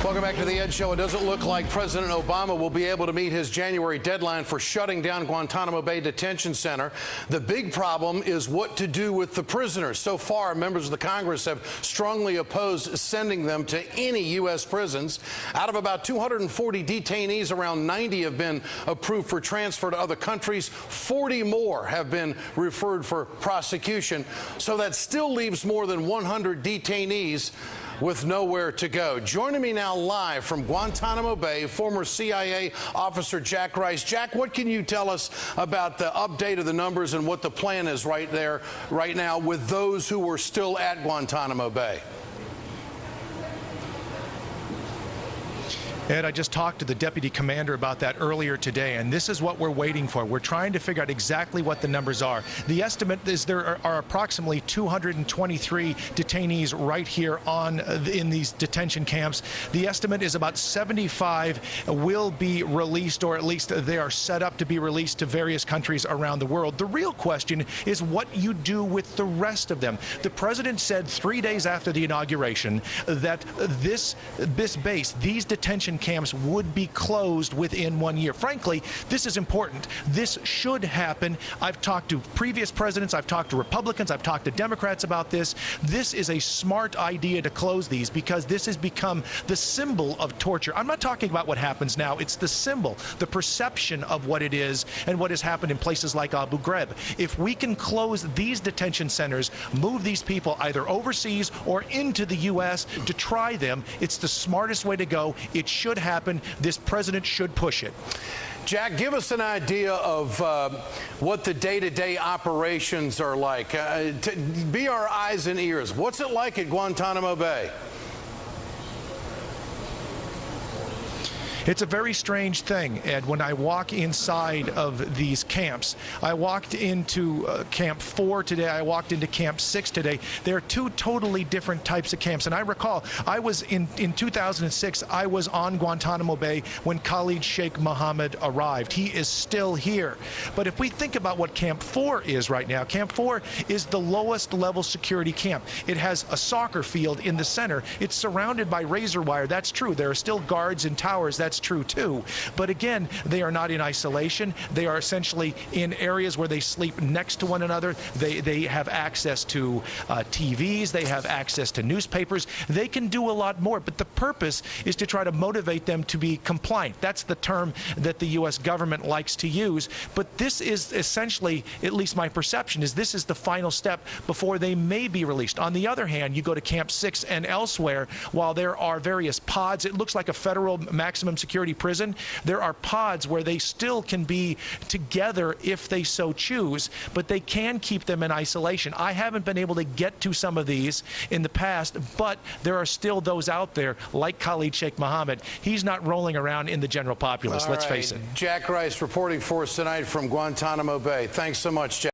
Welcome back to the Ed Show. It doesn't look like President Obama will be able to meet his January deadline for shutting down Guantanamo Bay Detention Center. The big problem is what to do with the prisoners. So far, members of the Congress have strongly opposed sending them to any U.S. prisons. Out of about 240 detainees, around 90 have been approved for transfer to other countries. 40 more have been referred for prosecution. So that still leaves more than 100 detainees with nowhere to go. Joining me now live from Guantanamo Bay, former CIA officer Jack Rice. Jack, what can you tell us about the update of the numbers and what the plan is right now with those who are still at Guantanamo Bay? Ed, I just talked to the deputy commander about that earlier today, and this is what we're waiting for. We're trying to figure out exactly what the numbers are. The estimate is there are approximately 223 detainees right here in these detention camps. The estimate is about 75 will be released, or at least they are set up to be released to various countries around the world. The real question is what you do with the rest of them. The president said 3 days after the inauguration that this base, these detention camps, would be closed within 1 year. Frankly, this is important. This should happen. I've talked to previous presidents, I've talked to Republicans, I've talked to Democrats about this. This is a smart idea to close these because this has become the symbol of torture. I'm not talking about what happens now. It's the symbol, the perception of what it is and what has happened in places like Abu Ghraib. If we can close these detention centers, move these people either overseas or into the U.S. to try them, it's the smartest way to go. It should happen. This president should push it. Jack, give us an idea of what the day-to-day operations are like. Be our eyes and ears. What's it like at Guantanamo Bay? It's a very strange thing, Ed. When I walk inside of these camps, I walked into Camp 4 today, I walked into Camp 6 today. There are two totally different types of camps. And I recall, I was in 2006, I was on Guantanamo Bay when Khalid Sheikh Mohammed arrived. He is still here. But if we think about what Camp 4 is right now, Camp 4 is the lowest level security camp. It has a soccer field in the center. It's surrounded by razor wire. That's true. There are still guards and towers. That's true too. But again, they are not in isolation. They are essentially in areas where they sleep next to one another. They have access to TVs. They have access to newspapers. They can do a lot more. But the purpose is to try to motivate them to be compliant. That's the term that the U.S. government likes to use. But this is essentially, at least my perception, is this is the final step before they may be released. On the other hand, you go to Camp 6 and elsewhere, while there are various pods, it looks like a federal maximum security prison. There are pods where they still can be together if they so choose, but they can keep them in isolation. I haven't been able to get to some of these in the past, but there are still those out there, like Khalid Sheikh Mohammed. He's not rolling around in the general populace, let's face it. Jack Rice reporting for us tonight from Guantanamo Bay. Thanks so much, Jack.